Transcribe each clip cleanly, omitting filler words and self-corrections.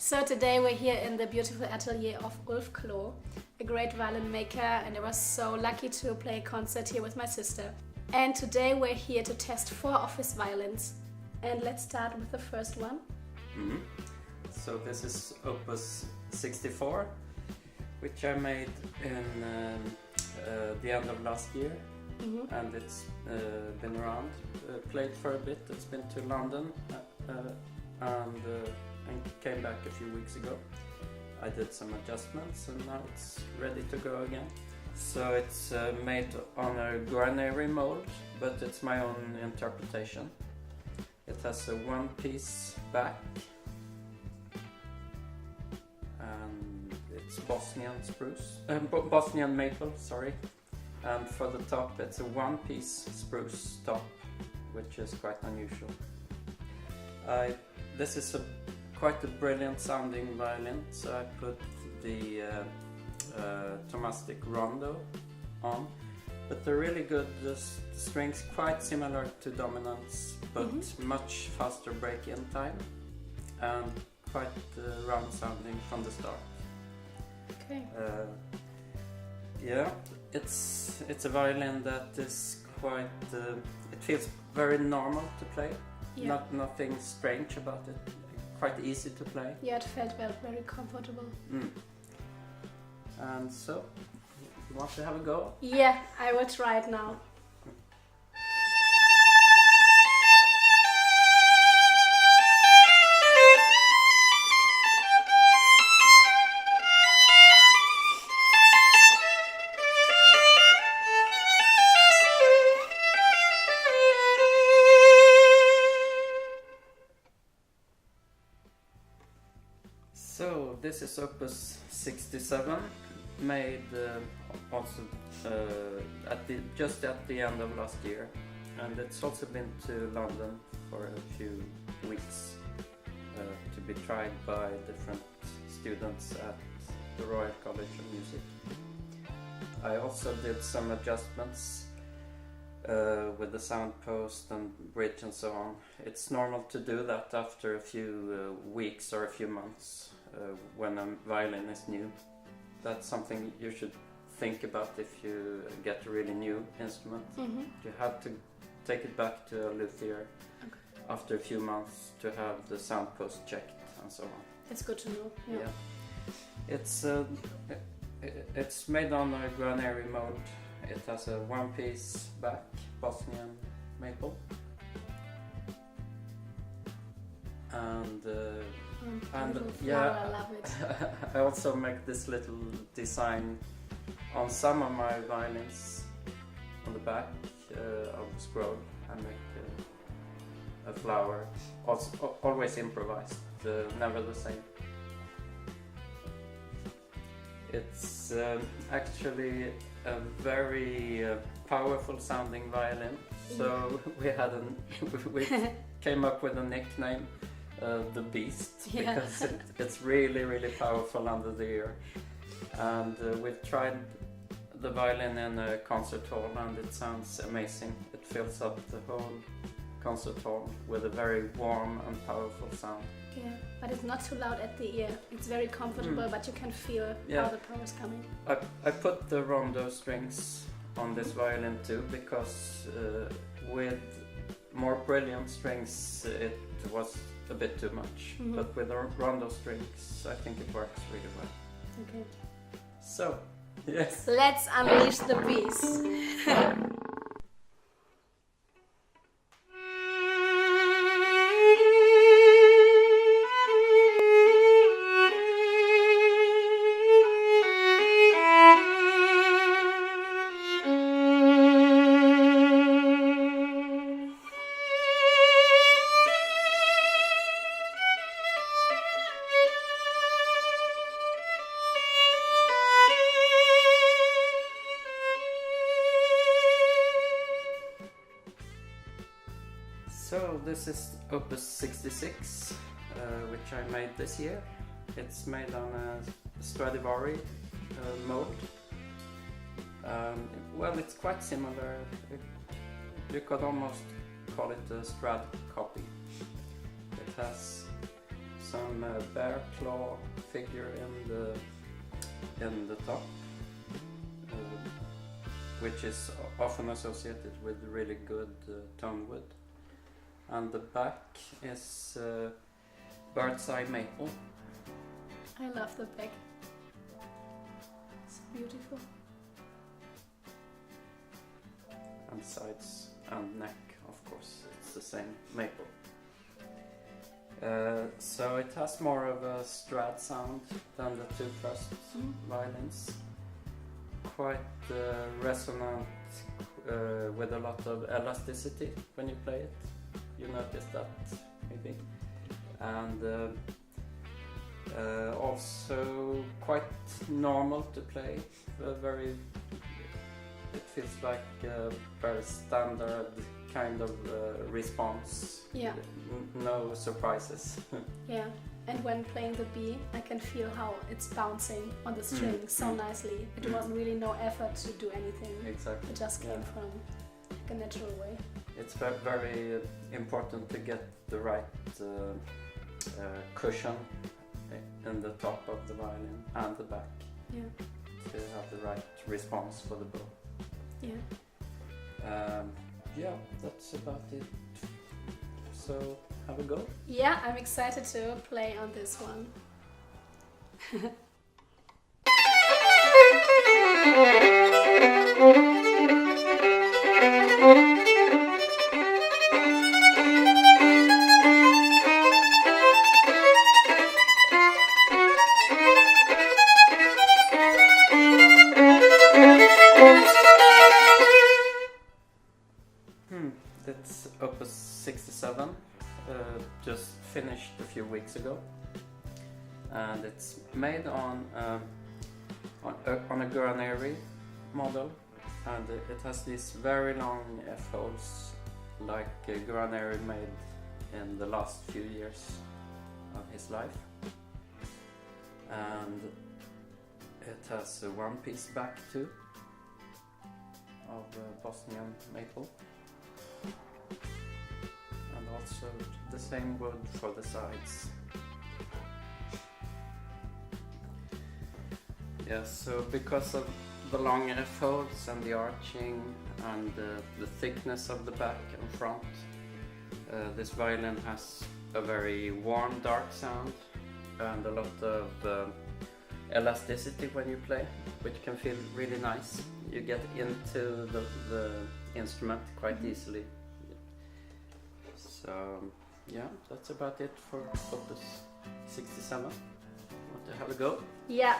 So today we're here in the beautiful atelier of Ulf Kloo, a great violin maker, and I was so lucky to play a concert here with my sister. And today we're here to test 4 of his violins. And let's start with the first one. So this is Opus 64, which I made in the end of last year. And it's been around, played for a bit. It's been to London and came back a few weeks ago. I did some adjustments and now it's ready to go again. So it's made on a granary mold, but it's my own interpretation. It has a one-piece back and it's Bosnian maple, sorry. And for the top it's a one-piece spruce top, which is quite unusual. This is quite a brilliant sounding violin, so I put the Thomastik rondo on. But they're really good, the strings quite similar to dominants, but much faster break-in time and quite round sounding from the start. Okay. Yeah, it's a violin that is quite, it feels very normal to play. Yeah. Nothing strange about it. Quite easy to play. Yeah, it felt very comfortable. And so, you want to have a go? Yeah, I will try it now. So this is Opus 67, made also just at the end of last year, and it's also been to London for a few weeks to be tried by different students at the Royal College of Music. I also did some adjustments with the sound post and bridge and so on. It's normal to do that after a few weeks or a few months. When a violin is new. That's something you should think about if you get a really new instrument. You have to take it back to a luthier after a few months to have the sound post checked and so on. It's good to know. Yeah. It's made on a granary mold. It has a one-piece back, Bosnian maple. And yeah, I love it. I also make this little design on some of my violins on the back of the scroll. I make a flower, also, always improvised, never the same. It's actually a very powerful sounding violin, so we came up with a nickname. The Beast, because it's really powerful under the ear. And we've tried the violin in a concert hall and it sounds amazing. It fills up the whole concert hall with a very warm and powerful sound. Yeah, but it's not too loud at the ear. It's very comfortable, but you can feel how the power is coming. I put the rondo strings on this violin too, because with more brilliant strings it was a bit too much, but with the rondo strings I think it works really well. Okay. So, yes. Let's unleash the beast. So this is Opus 66, which I made this year. It's made on a Stradivari mold. Well, it's quite similar. You could almost call it a Strad copy. It has some bear claw figure in the top, which is often associated with really good tone wood. And the back is bird's eye maple. I love the back. It's beautiful. And sides and neck, of course, it's the same maple. So it has more of a Strad sound than the two first violins. Quite resonant, with a lot of elasticity when you play it. You notice that, maybe. And also quite normal to play. It feels like a very standard kind of response. Yeah. No surprises. Yeah, and when playing the B, I can feel how it's bouncing on the string so nicely. It wasn't really no effort to do anything. Exactly. It just came from like a natural way. It's very important to get the right cushion in the top of the violin and the back. Yeah. To have the right response for the bow. Yeah. Yeah, that's about it. So, have a go. Yeah, I'm excited to play on this one. That's Opus 67, just finished a few weeks ago, and it's made on a granary model, and it has these very long F-holes, like a granary made in the last few years of his life, and it has a one-piece back too of Bosnian maple. And also the same wood for the sides. Yeah, so because of the long F-folds and the arching and the thickness of the back and front, this violin has a very warm, dark sound and a lot of elasticity when you play, which can feel really nice. You get into the instrument quite easily. So yeah, that's about it for Opus 67. Want to have a go? Yeah,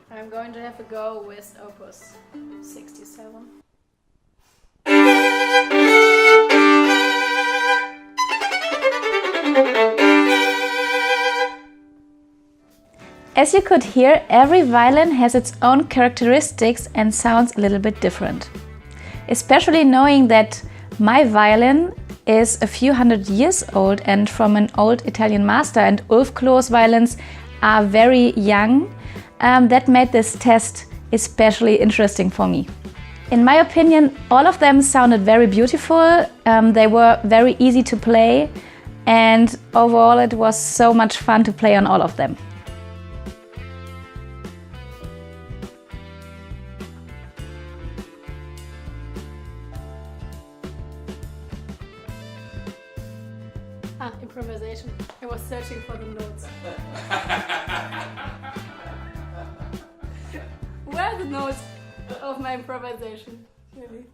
I'm going to have a go with Opus 67. As you could hear, every violin has its own characteristics and sounds a little bit different. Especially knowing that my violin is a few hundred years old and from an old Italian master, and Ulf Kloo's violins are very young, that made this test especially interesting for me. In my opinion, all of them sounded very beautiful, they were very easy to play, and overall it was so much fun to play on all of them. Improvisation. I was searching for the notes. Where are the notes of my improvisation? Really?